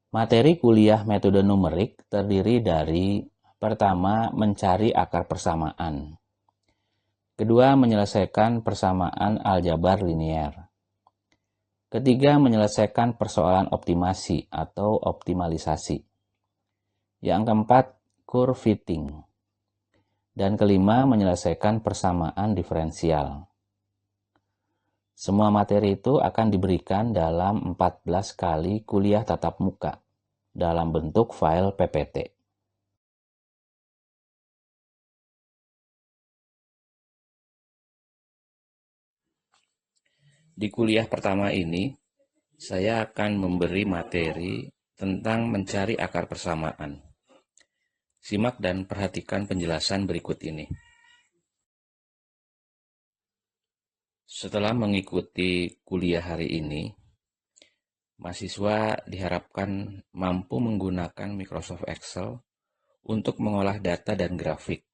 Materi kuliah metode numerik terdiri dari: pertama, mencari akar persamaan. Kedua, menyelesaikan persamaan aljabar linier. Ketiga, menyelesaikan persoalan optimasi atau optimalisasi. Yang keempat, curve fitting. Dan kelima, menyelesaikan persamaan diferensial. Semua materi itu akan diberikan dalam 14 kali kuliah tatap muka dalam bentuk file PPT. Di kuliah pertama ini, saya akan memberi materi tentang mencari akar persamaan. Simak dan perhatikan penjelasan berikut ini. Setelah mengikuti kuliah hari ini, mahasiswa diharapkan mampu menggunakan Microsoft Excel untuk mengolah data dan grafik.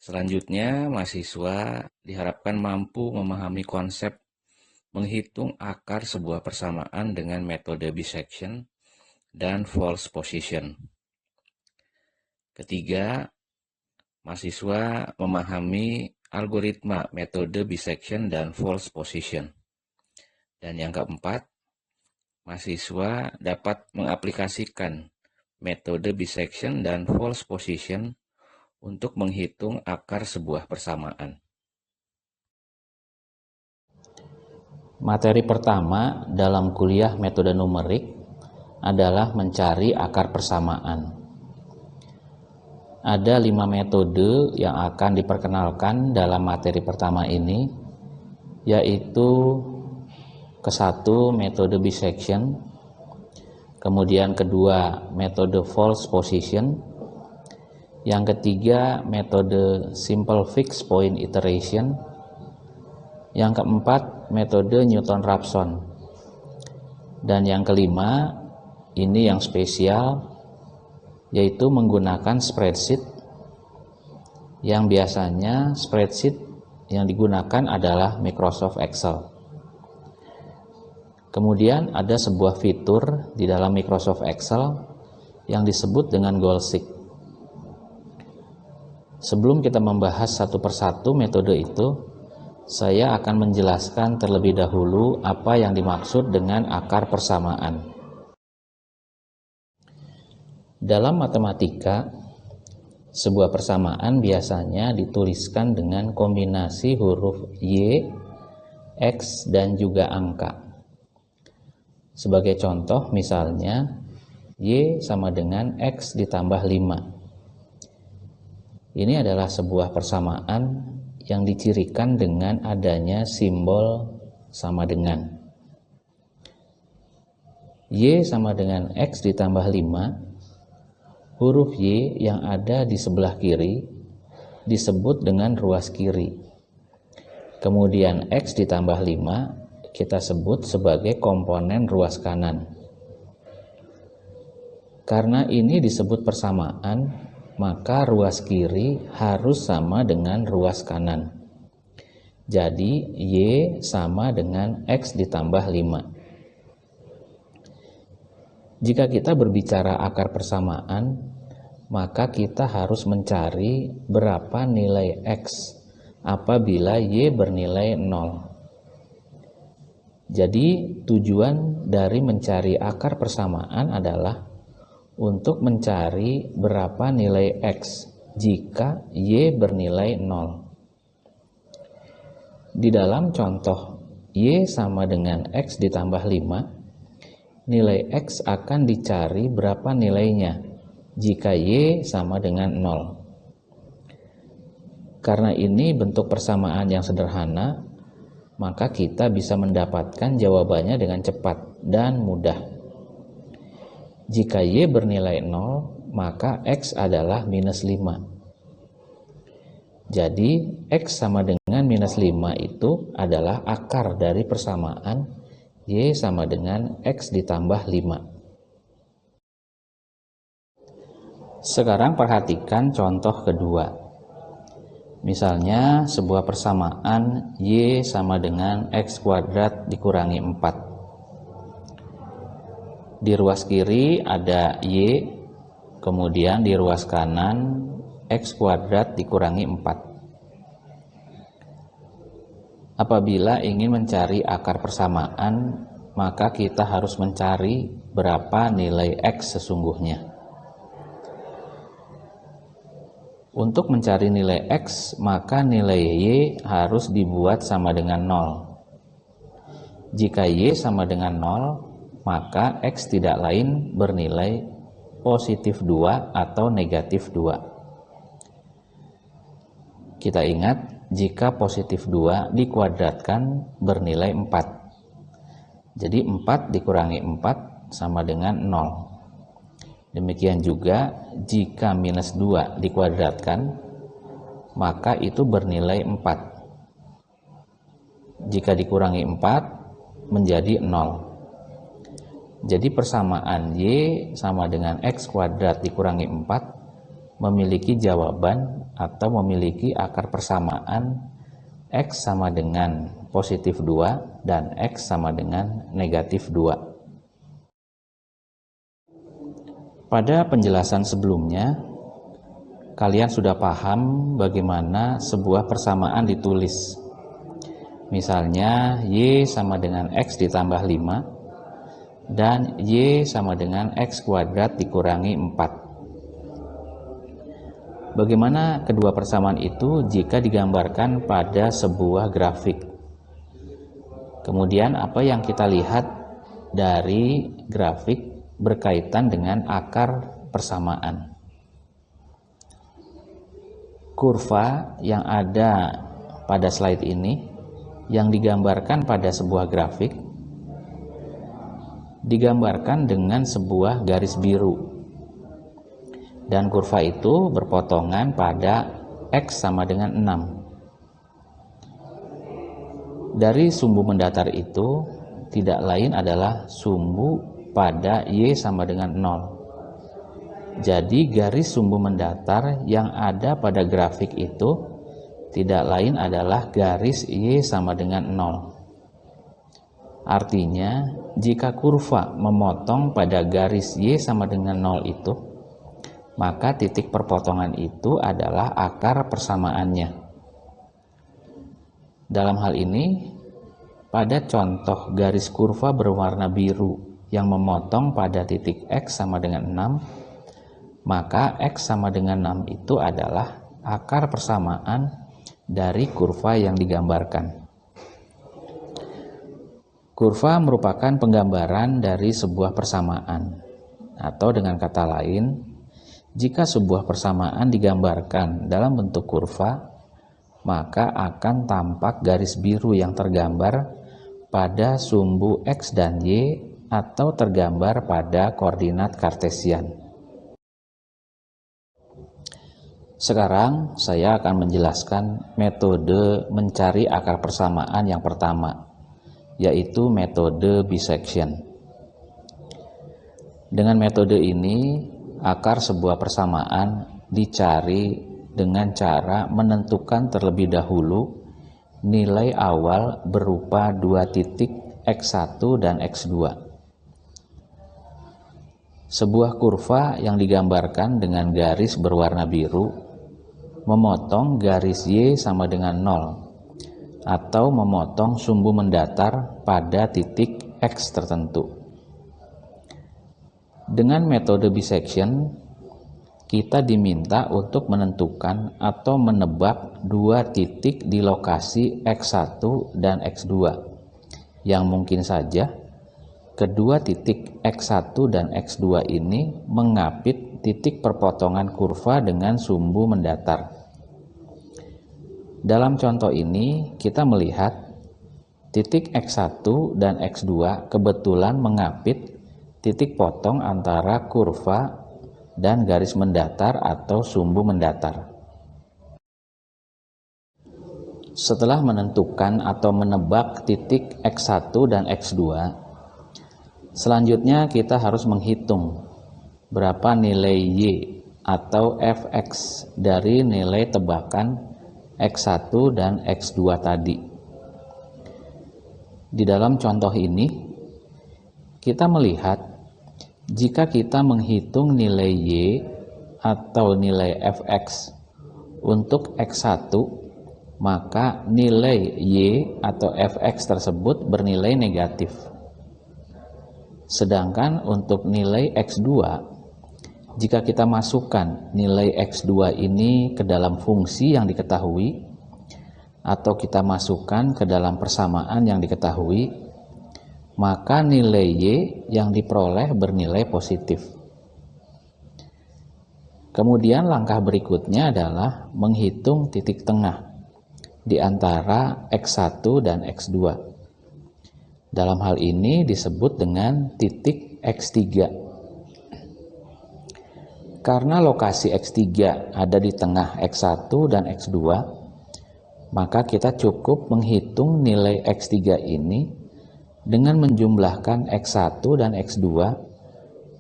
Selanjutnya, mahasiswa diharapkan mampu memahami konsep menghitung akar sebuah persamaan dengan metode bisection dan false position. Ketiga, mahasiswa memahami algoritma metode bisection dan false position. Dan yang keempat, mahasiswa dapat mengaplikasikan metode bisection dan false position untuk menghitung akar sebuah persamaan. Materi pertama dalam kuliah metode numerik adalah mencari akar persamaan. Ada 5 metode yang akan diperkenalkan dalam materi pertama ini, yaitu ke-1 metode bisection, kemudian kedua metode false position, yang ketiga metode simple fixed point iteration, yang keempat metode Newton-Raphson, dan yang kelima, ini yang spesial, yaitu menggunakan spreadsheet, yang biasanya spreadsheet yang digunakan adalah Microsoft Excel. Kemudian ada sebuah fitur di dalam Microsoft Excel yang disebut dengan goal seek. Sebelum kita membahas satu persatu metode itu, saya akan menjelaskan terlebih dahulu apa yang dimaksud dengan akar persamaan. Dalam matematika, sebuah persamaan biasanya dituliskan dengan kombinasi huruf Y, X, dan juga angka. Sebagai contoh, misalnya, Y sama dengan X ditambah 5. Ini adalah sebuah persamaan yang dicirikan dengan adanya simbol sama dengan. Y sama dengan X ditambah 5. Huruf Y yang ada di sebelah kiri disebut dengan ruas kiri. Kemudian X ditambah 5 kita sebut sebagai komponen ruas kanan. Karena ini disebut persamaan, maka ruas kiri harus sama dengan ruas kanan. Jadi Y sama dengan X ditambah 5. Jika kita berbicara akar persamaan, maka kita harus mencari berapa nilai X apabila Y bernilai 0. Jadi tujuan dari mencari akar persamaan adalah untuk mencari berapa nilai X jika Y bernilai 0. Di dalam contoh Y sama dengan X ditambah 5, nilai X akan dicari berapa nilainya jika Y sama dengan 0. Karena ini bentuk persamaan yang sederhana, maka kita bisa mendapatkan jawabannya dengan cepat dan mudah. Jika Y bernilai 0, maka X adalah minus 5. Jadi X sama dengan minus 5 itu adalah akar dari persamaan Y sama dengan X ditambah 5. Sekarang perhatikan contoh kedua. Misalnya sebuah persamaan Y sama dengan X kuadrat dikurangi 4. Di ruas kiri ada Y, kemudian di ruas kanan X kuadrat dikurangi 4. Apabila ingin mencari akar persamaan, maka kita harus mencari berapa nilai X sesungguhnya. Untuk mencari nilai X, maka nilai Y harus dibuat sama dengan 0. Jika Y sama dengan 0, maka X tidak lain bernilai positif 2 atau negatif 2. Kita ingat, jika positif 2 dikuadratkan bernilai 4. Jadi 4 dikurangi 4 sama dengan 0. Demikian juga jika minus 2 dikuadratkan, maka itu bernilai 4. Jika dikurangi 4 menjadi 0. Jadi persamaan Y sama dengan X kuadrat dikurangi 4 memiliki jawaban atau memiliki akar persamaan X sama dengan positif 2 dan X sama dengan negatif 2. Pada penjelasan sebelumnya, kalian sudah paham bagaimana sebuah persamaan ditulis. Misalnya, Y sama dengan X ditambah 5, dan Y sama dengan X kuadrat dikurangi 4. Bagaimana kedua persamaan itu jika digambarkan pada sebuah grafik? Kemudian apa yang kita lihat dari grafik berkaitan dengan akar persamaan. Kurva yang ada pada slide ini yang digambarkan pada sebuah grafik digambarkan dengan sebuah garis biru, dan kurva itu berpotongan pada X sama dengan 6. Dari sumbu mendatar itu tidak lain adalah sumbu pada Y sama dengan 0. Jadi garis sumbu mendatar yang ada pada grafik itu tidak lain adalah garis Y sama dengan 0. Artinya, jika kurva memotong pada garis Y sama dengan 0 itu, maka titik perpotongan itu adalah akar persamaannya. Dalam hal ini, pada contoh garis kurva berwarna biru yang memotong pada titik X sama dengan 6, maka X sama dengan 6 itu adalah akar persamaan dari kurva yang digambarkan. Kurva merupakan penggambaran dari sebuah persamaan, atau dengan kata lain, jika sebuah persamaan digambarkan dalam bentuk kurva, maka akan tampak garis biru yang tergambar pada sumbu X dan Y atau tergambar pada koordinat kartesian. Sekarang saya akan menjelaskan metode mencari akar persamaan yang pertama, yaitu metode bisection. Dengan metode ini, akar sebuah persamaan dicari dengan cara menentukan terlebih dahulu nilai awal berupa dua titik X1 dan X2. Sebuah kurva yang digambarkan dengan garis berwarna biru memotong garis Y sama dengan 0 atau memotong sumbu mendatar pada titik X tertentu. Dengan metode bisection, kita diminta untuk menentukan atau menebak dua titik di lokasi X1 dan X2 yang mungkin saja kedua titik X1 dan X2 ini mengapit titik perpotongan kurva dengan sumbu mendatar. Dalam contoh ini, kita melihat titik X1 dan X2 kebetulan mengapit titik potong antara kurva dan garis mendatar atau sumbu mendatar. Setelah menentukan atau menebak titik X1 dan X2, selanjutnya kita harus menghitung berapa nilai Y atau Fx dari nilai tebakan X1 dan X2 tadi. Di dalam contoh ini, kita melihat jika kita menghitung nilai Y atau nilai fx untuk x1, maka nilai Y atau fx tersebut bernilai negatif. Sedangkan untuk nilai x2, jika kita masukkan nilai x2 ini ke dalam fungsi yang diketahui, atau kita masukkan ke dalam persamaan yang diketahui, maka nilai Y yang diperoleh bernilai positif. Kemudian langkah berikutnya adalah menghitung titik tengah di antara x1 dan x2. Dalam hal ini disebut dengan titik x3. Karena lokasi x3 ada di tengah x1 dan x2, maka kita cukup menghitung nilai x3 ini dengan menjumlahkan x1 dan x2,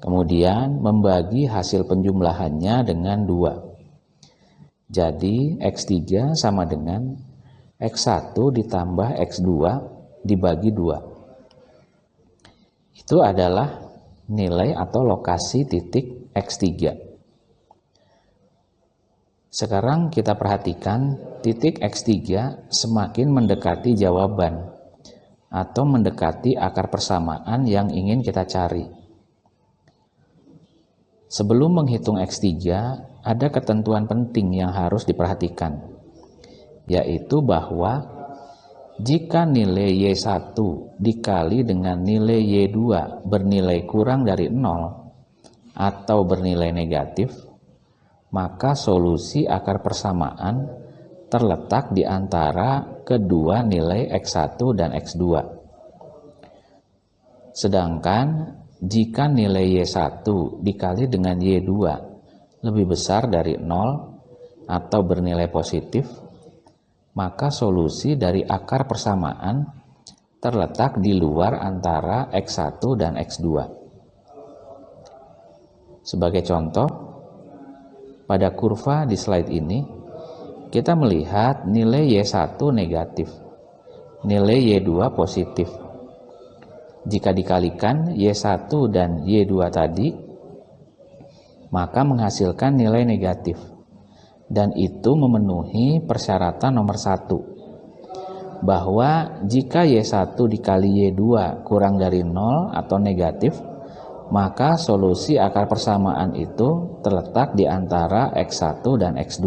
kemudian membagi hasil penjumlahannya dengan 2. Jadi x3 sama dengan x1 ditambah x2 dibagi 2. Itu adalah nilai atau lokasi titik x3. Sekarang kita perhatikan titik x3 semakin mendekati jawaban atau mendekati akar persamaan yang ingin kita cari. Sebelum menghitung x3, ada ketentuan penting yang harus diperhatikan, yaitu bahwa jika nilai Y1 dikali dengan nilai Y2 bernilai kurang dari 0 atau bernilai negatif, maka solusi akar persamaan terletak di antara kedua nilai x1 dan x2. Sedangkan jika nilai Y1 dikali dengan Y2 lebih besar dari 0 atau bernilai positif, maka solusi dari akar persamaan terletak di luar antara x1 dan x2. Sebagai contoh, pada kurva di slide ini, kita melihat nilai Y1 negatif, nilai Y2 positif. Jika dikalikan Y1 dan Y2 tadi, maka menghasilkan nilai negatif. Dan itu memenuhi persyaratan nomor 1, bahwa jika Y1 dikali Y2 kurang dari 0 atau negatif, maka solusi akar persamaan itu terletak di antara X1 dan X2.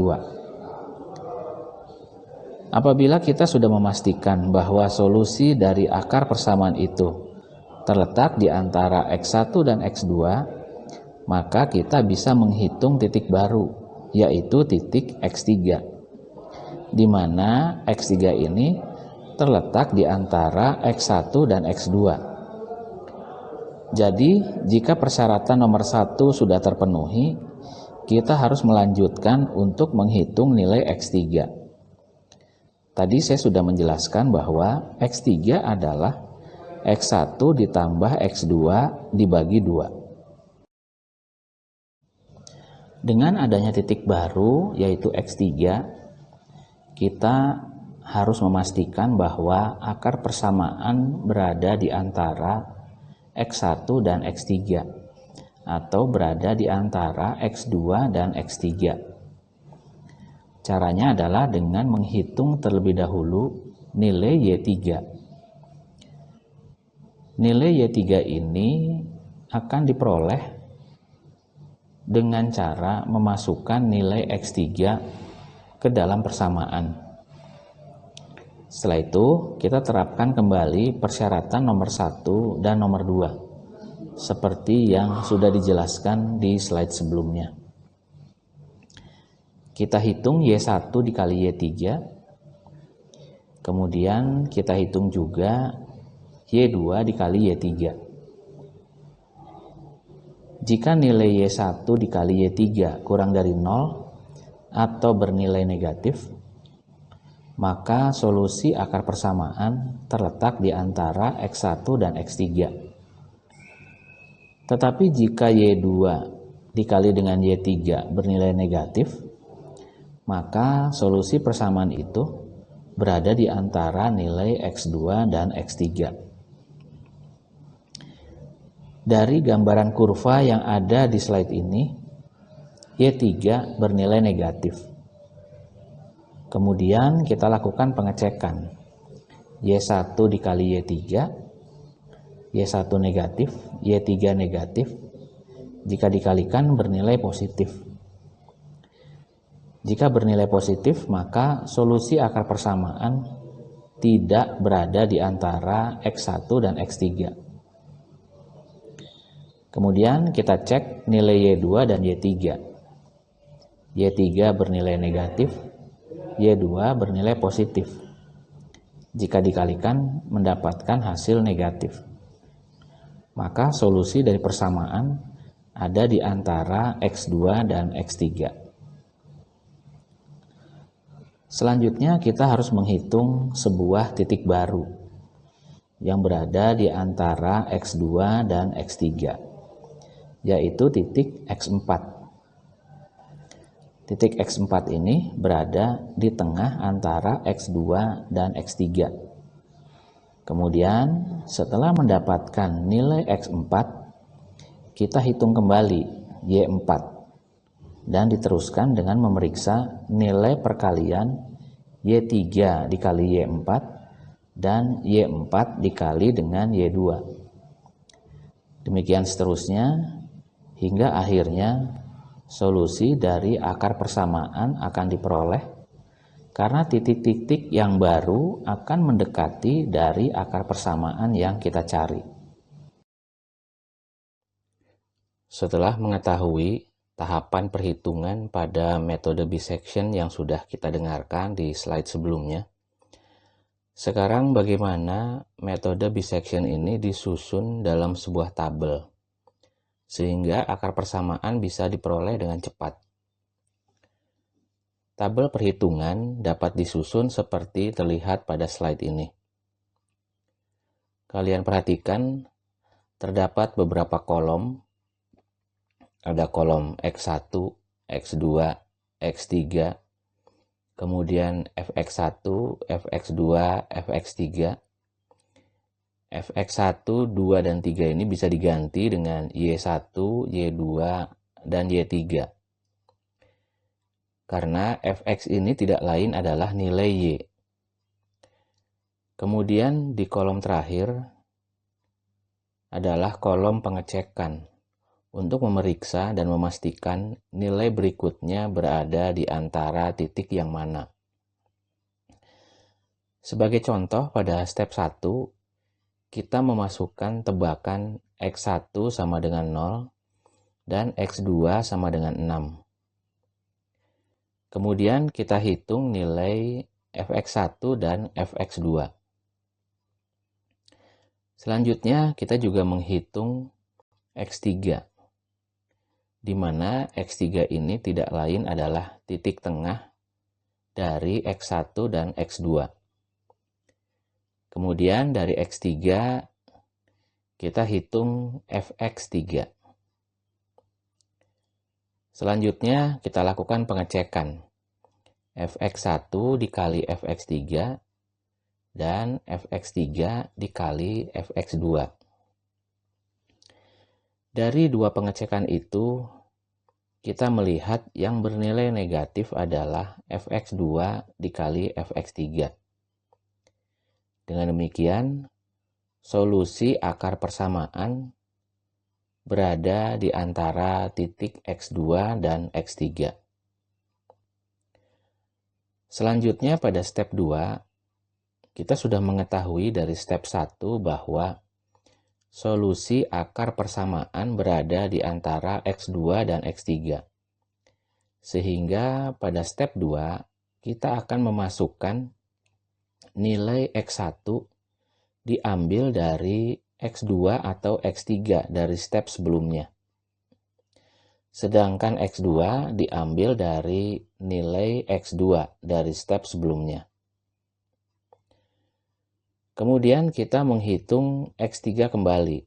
Apabila kita sudah memastikan bahwa solusi dari akar persamaan itu terletak di antara X1 dan X2, maka kita bisa menghitung titik baru, yaitu titik X3, di mana X3 ini terletak di antara X1 dan X2. Jadi, jika persyaratan nomor 1 sudah terpenuhi, kita harus melanjutkan untuk menghitung nilai X3. Tadi saya sudah menjelaskan bahwa X3 adalah X1 ditambah X2 dibagi 2. Dengan adanya titik baru, yaitu X3, kita harus memastikan bahwa akar persamaan berada di antara X1 dan X3, atau berada di antara X2 dan X3. Caranya adalah dengan menghitung terlebih dahulu nilai Y3. Nilai Y3 ini akan diperoleh dengan cara memasukkan nilai X3 ke dalam persamaan. Setelah itu, kita terapkan kembali persyaratan nomor 1 dan nomor 2, seperti yang sudah dijelaskan di slide sebelumnya. Kita hitung Y1 dikali Y3, kemudian kita hitung juga Y2 dikali Y3. Jika nilai Y1 dikali Y3 kurang dari 0 atau bernilai negatif, maka solusi akar persamaan terletak di antara X1 dan X3. Tetapi jika Y2 dikali dengan Y3 bernilai negatif, maka solusi persamaan itu berada di antara nilai X2 dan X3. Dari gambaran kurva yang ada di slide ini, Y3 bernilai negatif. Kemudian kita lakukan pengecekan. Y1 dikali Y3, Y1 negatif, Y3 negatif. Jika dikalikan bernilai positif. Jika bernilai positif, maka solusi akar persamaan tidak berada di antara X1 dan X3. Kemudian kita cek nilai Y2 dan Y3. Y3 bernilai negatif, Y2 bernilai positif. Jika dikalikan mendapatkan hasil negatif. Maka solusi dari persamaan ada di antara X2 dan X3. Selanjutnya kita harus menghitung sebuah titik baru yang berada di antara X2 dan X3, yaitu titik X4. Titik X4 ini berada di tengah antara X2 dan X3. Kemudian setelah mendapatkan nilai X4, kita hitung kembali Y4 dan diteruskan dengan memeriksa nilai perkalian Y3 dikali Y4 dan Y4 dikali dengan Y2. Demikian seterusnya hingga akhirnya solusi dari akar persamaan akan diperoleh karena titik-titik yang baru akan mendekati dari akar persamaan yang kita cari. Setelah mengetahui tahapan perhitungan pada metode bisection yang sudah kita dengarkan di slide sebelumnya, sekarang bagaimana metode bisection ini disusun dalam sebuah tabel, sehingga akar persamaan bisa diperoleh dengan cepat. Tabel perhitungan dapat disusun seperti terlihat pada slide ini. Kalian perhatikan terdapat beberapa kolom. Ada kolom X1, X2, X3, kemudian Fx1, Fx2, Fx3. Fx1, 2, dan 3 ini bisa diganti dengan Y1, Y2, dan Y3. Karena Fx ini tidak lain adalah nilai Y. Kemudian di kolom terakhir adalah kolom pengecekan untuk memeriksa dan memastikan nilai berikutnya berada di antara titik yang mana. Sebagai contoh pada step 1, kita memasukkan tebakan X1 sama dengan 0 dan X2 sama dengan 6. Kemudian kita hitung nilai Fx1 dan Fx2. Selanjutnya kita juga menghitung X3, di mana X3 ini tidak lain adalah titik tengah dari X1 dan X2. Kemudian dari X3 kita hitung Fx3. Selanjutnya kita lakukan pengecekan Fx1 dikali Fx3 dan Fx3 dikali Fx2. Dari dua pengecekan itu, kita melihat yang bernilai negatif adalah Fx2 dikali Fx3. Dengan demikian, solusi akar persamaan berada di antara titik X2 dan X3. Selanjutnya pada step 2, kita sudah mengetahui dari step 1 bahwa solusi akar persamaan berada di antara X2 dan X3. Sehingga pada step 2, kita akan memasukkan nilai X1 diambil dari X2 atau X3 dari step sebelumnya. Sedangkan X2 diambil dari nilai X2 dari step sebelumnya. Kemudian kita menghitung X3 kembali.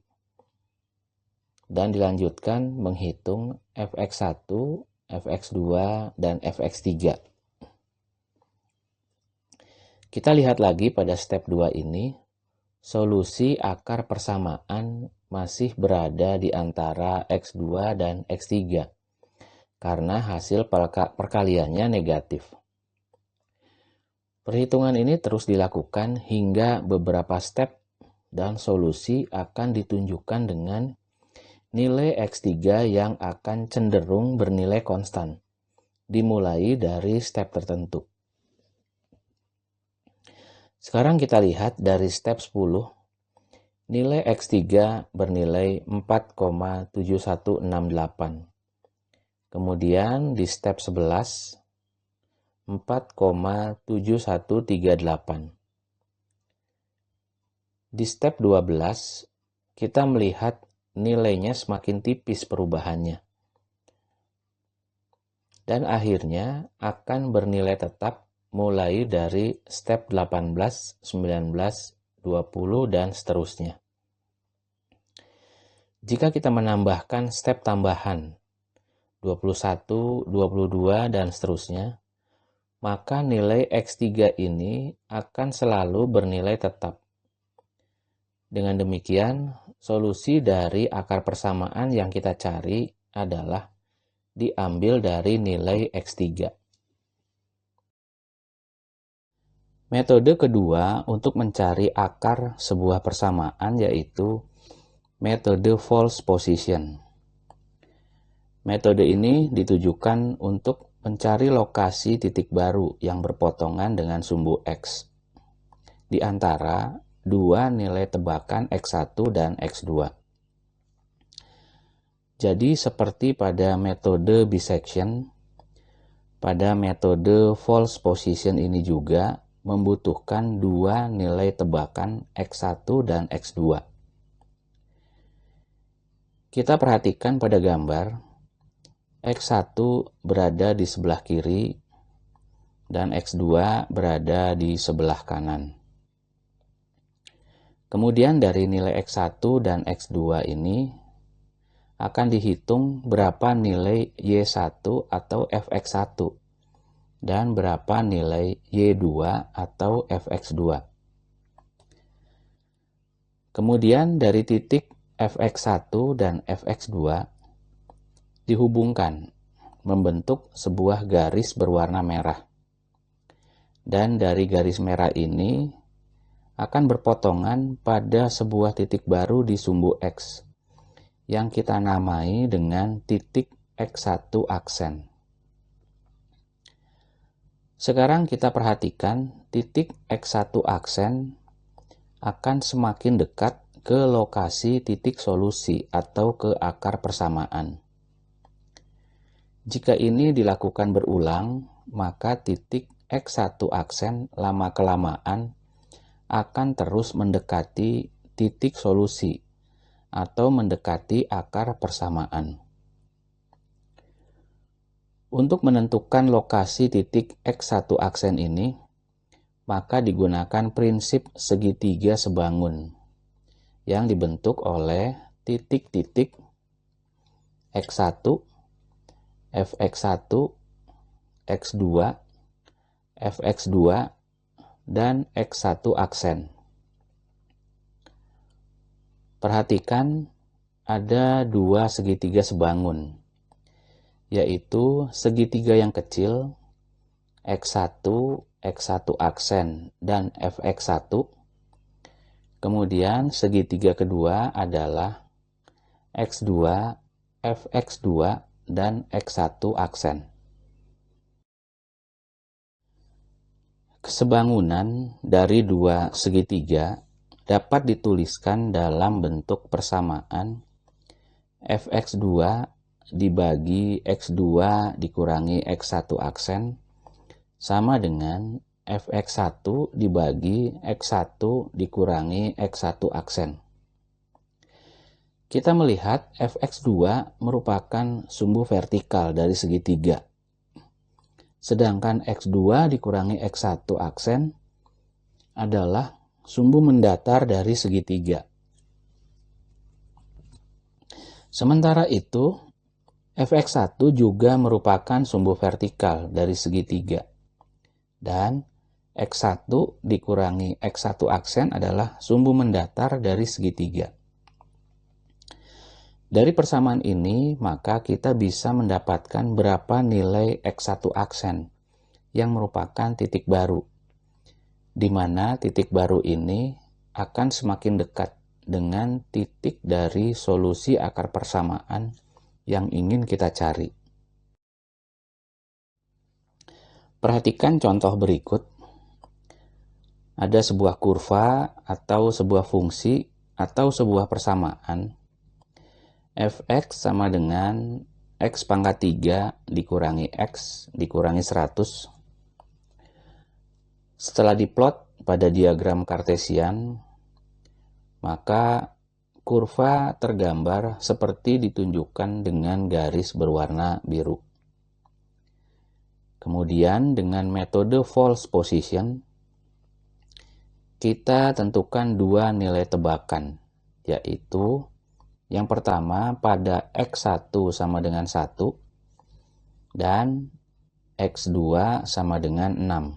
Dan dilanjutkan menghitung Fx1, Fx2, dan Fx3. Kita lihat lagi pada step 2 ini, solusi akar persamaan masih berada di antara X2 dan X3 karena hasil perkaliannya negatif. Perhitungan ini terus dilakukan hingga beberapa step dan solusi akan ditunjukkan dengan nilai X3 yang akan cenderung bernilai konstan, dimulai dari step tertentu. Sekarang kita lihat dari step 10, nilai X3 bernilai 4,7168. Kemudian di step 11, 4,7138. Di step 12, kita melihat nilainya semakin tipis perubahannya. Dan akhirnya akan bernilai tetap mulai dari step 18, 19, 20, dan seterusnya. Jika kita menambahkan step tambahan 21, 22, dan seterusnya, maka nilai X3 ini akan selalu bernilai tetap. Dengan demikian, solusi dari akar persamaan yang kita cari adalah diambil dari nilai X3. Metode kedua untuk mencari akar sebuah persamaan yaitu metode false position. Metode ini ditujukan untuk mencari lokasi titik baru yang berpotongan dengan sumbu X di antara dua nilai tebakan X1 dan X2. Jadi seperti pada metode bisection, pada metode false position ini juga membutuhkan dua nilai tebakan X1 dan X2. Kita perhatikan pada gambar, X1 berada di sebelah kiri dan X2 berada di sebelah kanan. Kemudian dari nilai X1 dan X2 ini akan dihitung berapa nilai Y1 atau Fx1 dan berapa nilai Y2 atau Fx2. Kemudian dari titik Fx1 dan Fx2 dihubungkan membentuk sebuah garis berwarna merah. Dan dari garis merah ini akan berpotongan pada sebuah titik baru di sumbu X yang kita namai dengan titik X1 aksen. Sekarang kita perhatikan titik X1 aksen akan semakin dekat ke lokasi titik solusi atau ke akar persamaan. Jika ini dilakukan berulang, maka titik X1 aksen lama-kelamaan akan terus mendekati titik solusi atau mendekati akar persamaan. Untuk menentukan lokasi titik X1 aksen ini, maka digunakan prinsip segitiga sebangun yang dibentuk oleh titik-titik X1, Fx1, X2, Fx2, dan X1 aksen. Perhatikan ada dua segitiga sebangun, yaitu segitiga yang kecil X1, X1 aksen, dan Fx1. Kemudian segitiga kedua adalah X2, Fx2, dan X1 aksen. Kesebangunan dari dua segitiga dapat dituliskan dalam bentuk persamaan Fx2 dibagi X2 dikurangi X1 aksen sama dengan Fx1 dibagi X1 dikurangi X1 aksen. Kita melihat Fx2 merupakan sumbu vertikal dari segitiga. Sedangkan X2 dikurangi X1 aksen adalah sumbu mendatar dari segitiga. Sementara itu, Fx1 juga merupakan sumbu vertikal dari segitiga. Dan X1 dikurangi X1 aksen adalah sumbu mendatar dari segitiga. Dari persamaan ini, maka kita bisa mendapatkan berapa nilai X1 aksen yang merupakan titik baru, di mana titik baru ini akan semakin dekat dengan titik dari solusi akar persamaan yang ingin kita cari. Perhatikan contoh berikut. Ada sebuah kurva atau sebuah fungsi atau sebuah persamaan. Fx sama dengan X pangkat 3 dikurangi X dikurangi 100. Setelah diplot pada diagram Kartesian, maka kurva tergambar seperti ditunjukkan dengan garis berwarna biru. Kemudian dengan metode false position, kita tentukan dua nilai tebakan, yaitu yang pertama pada X1 sama dengan 1 dan X2 sama dengan 6.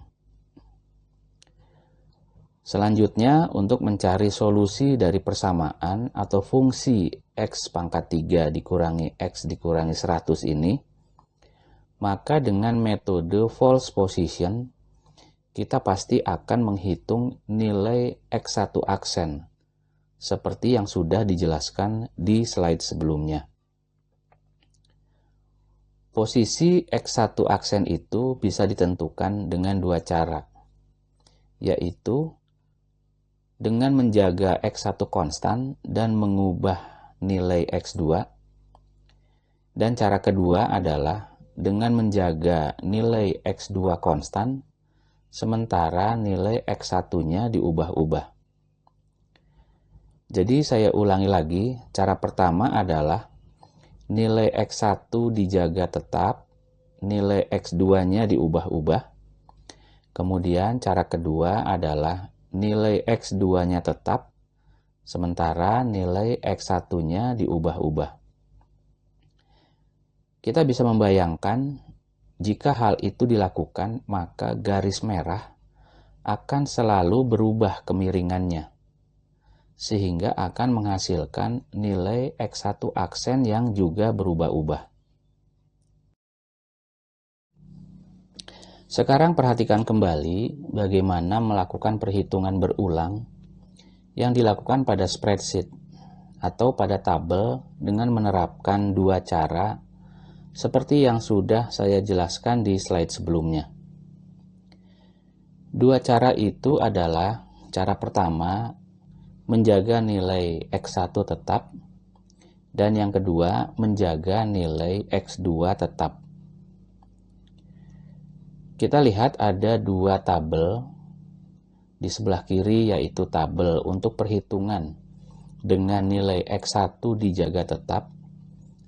Selanjutnya, untuk mencari solusi dari persamaan atau fungsi X pangkat 3 dikurangi X dikurangi 100 ini, maka dengan metode false position, kita pasti akan menghitung nilai X1 aksen, seperti yang sudah dijelaskan di slide sebelumnya. Posisi X1 aksen itu bisa ditentukan dengan dua cara, yaitu dengan menjaga X1 konstan dan mengubah nilai X2, dan cara kedua adalah dengan menjaga nilai X2 konstan, sementara nilai X1-nya diubah-ubah. Jadi saya ulangi lagi, cara pertama adalah nilai X1 dijaga tetap, nilai X2-nya diubah-ubah. Kemudian cara kedua adalah nilai X2-nya tetap, sementara nilai X1-nya diubah-ubah. Kita bisa membayangkan, jika hal itu dilakukan, maka garis merah akan selalu berubah kemiringannya, sehingga akan menghasilkan nilai X1 aksen yang juga berubah-ubah. Sekarang perhatikan kembali bagaimana melakukan perhitungan berulang yang dilakukan pada spreadsheet atau pada tabel dengan menerapkan dua cara seperti yang sudah saya jelaskan di slide sebelumnya. Dua cara itu adalah cara pertama, menjaga nilai X1 tetap, dan yang kedua, menjaga nilai X2 tetap. Kita lihat ada dua tabel di sebelah kiri, yaitu tabel untuk perhitungan dengan nilai X1 dijaga tetap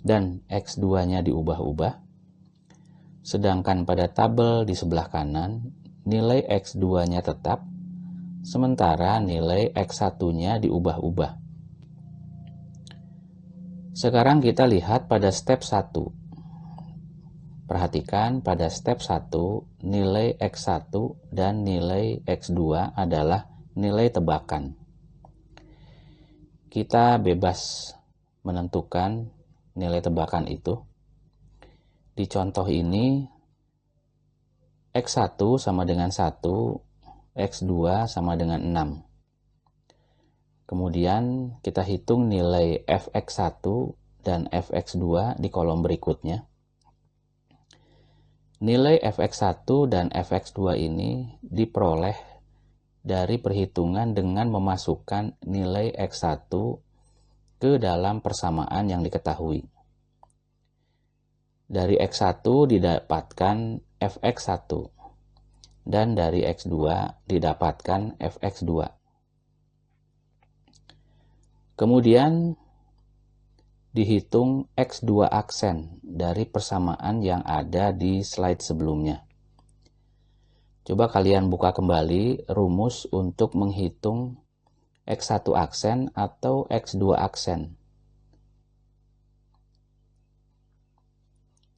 dan X2-nya diubah-ubah. Sedangkan pada tabel di sebelah kanan, nilai X2-nya tetap, sementara nilai X1-nya diubah-ubah. Sekarang kita lihat pada step 1. Perhatikan pada step 1, nilai X1 dan nilai X2 adalah nilai tebakan. Kita bebas menentukan nilai tebakan itu. Di contoh ini, X1 sama dengan 1, X2 sama dengan 6. Kemudian kita hitung nilai Fx1 dan Fx2 di kolom berikutnya. Nilai Fx1 dan Fx2 ini diperoleh dari perhitungan dengan memasukkan nilai X1 ke dalam persamaan yang diketahui. Dari X1 didapatkan Fx1 dan dari X2 didapatkan Fx2. Kemudian dihitung X2 aksen dari persamaan yang ada di slide sebelumnya. Coba kalian buka kembali rumus untuk menghitung X1 aksen atau X2 aksen.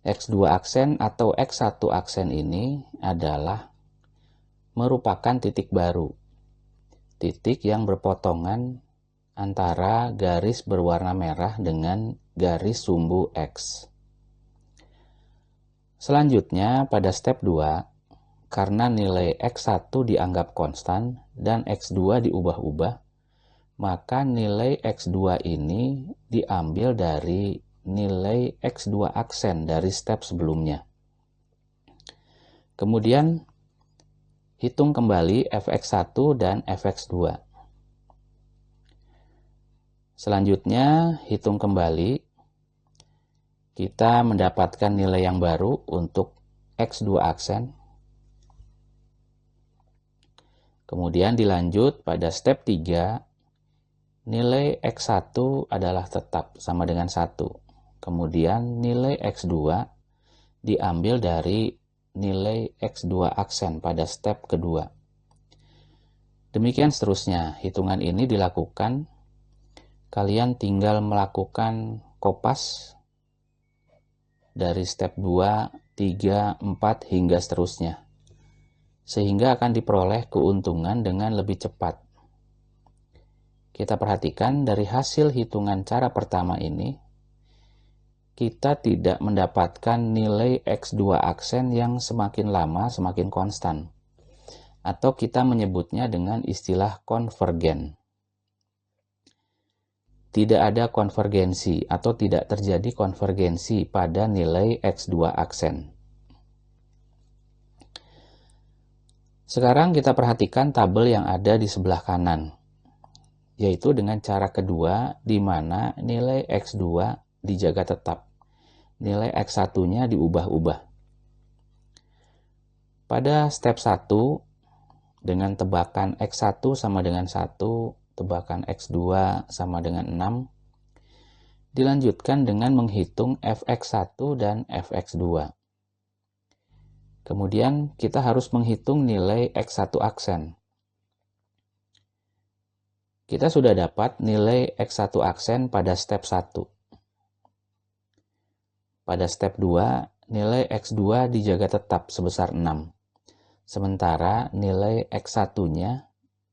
X2 aksen atau X1 aksen ini adalah merupakan titik baru, titik yang berpotongan antara garis berwarna merah dengan garis sumbu X. Selanjutnya pada step 2, karena nilai X1 dianggap konstan dan X2 diubah-ubah, maka nilai X2 ini diambil dari nilai X2 aksen dari step sebelumnya. Kemudian hitung kembali fx1 dan fx2. Selanjutnya hitung kembali, kita mendapatkan nilai yang baru untuk X2 aksen. Kemudian dilanjut pada step 3, nilai X1 adalah tetap sama dengan 1. Kemudian nilai X2 diambil dari nilai X2 aksen pada step kedua. Demikian seterusnya, hitungan ini dilakukan, kalian tinggal melakukan kopas dari step 2, 3, 4 hingga seterusnya, sehingga akan diperoleh keuntungan dengan lebih cepat. Kita perhatikan dari hasil hitungan cara pertama ini, kita tidak mendapatkan nilai X2 aksen yang semakin lama semakin konstan, atau kita menyebutnya dengan istilah konvergen. Tidak ada konvergensi atau tidak terjadi konvergensi pada nilai X2 aksen. Sekarang kita perhatikan tabel yang ada di sebelah kanan, yaitu dengan cara kedua di mana nilai X2 dijaga tetap, nilai X1-nya diubah-ubah. Pada step 1, dengan tebakan X1 sama dengan 1, tebakan X2 sama dengan 6, dilanjutkan dengan menghitung fx1 dan fx2. Kemudian kita harus menghitung nilai X1 aksen. Kita sudah dapat nilai X1 aksen pada step 1. Pada step 2, nilai X2 dijaga tetap sebesar 6. Sementara nilai X1-nya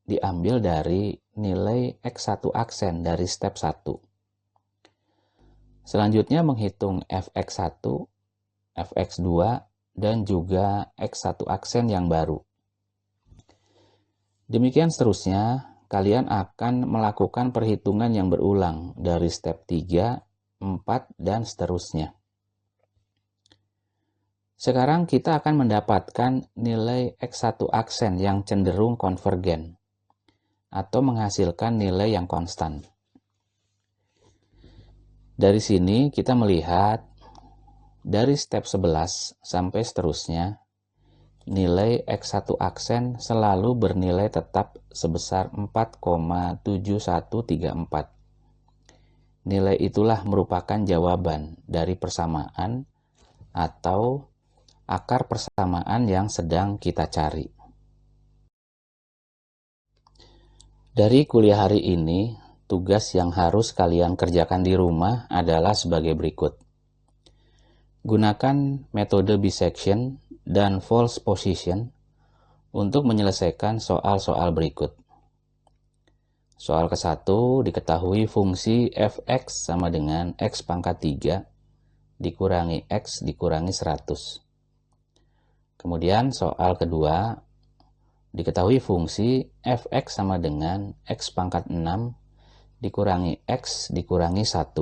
diambil dari nilai X1 aksen dari step 1. Selanjutnya menghitung fx1, fx2, dan juga X1 aksen yang baru. Demikian seterusnya, kalian akan melakukan perhitungan yang berulang dari step 3, 4, dan seterusnya. Sekarang kita akan mendapatkan nilai X1 aksen yang cenderung konvergen, atau menghasilkan nilai yang konstan. Dari sini kita melihat dari step 11 sampai seterusnya, nilai X1 aksen selalu bernilai tetap sebesar 4,7134. Nilai itulah merupakan jawaban dari persamaan atau akar persamaan yang sedang kita cari. Dari kuliah hari ini, tugas yang harus kalian kerjakan di rumah adalah sebagai berikut. Gunakan metode bisection dan false position untuk menyelesaikan soal-soal berikut. Soal ke-1 diketahui fungsi fx sama dengan x pangkat 3 dikurangi x dikurangi 100. Kemudian soal kedua diketahui fungsi fx sama dengan x pangkat 6 dikurangi x dikurangi 1.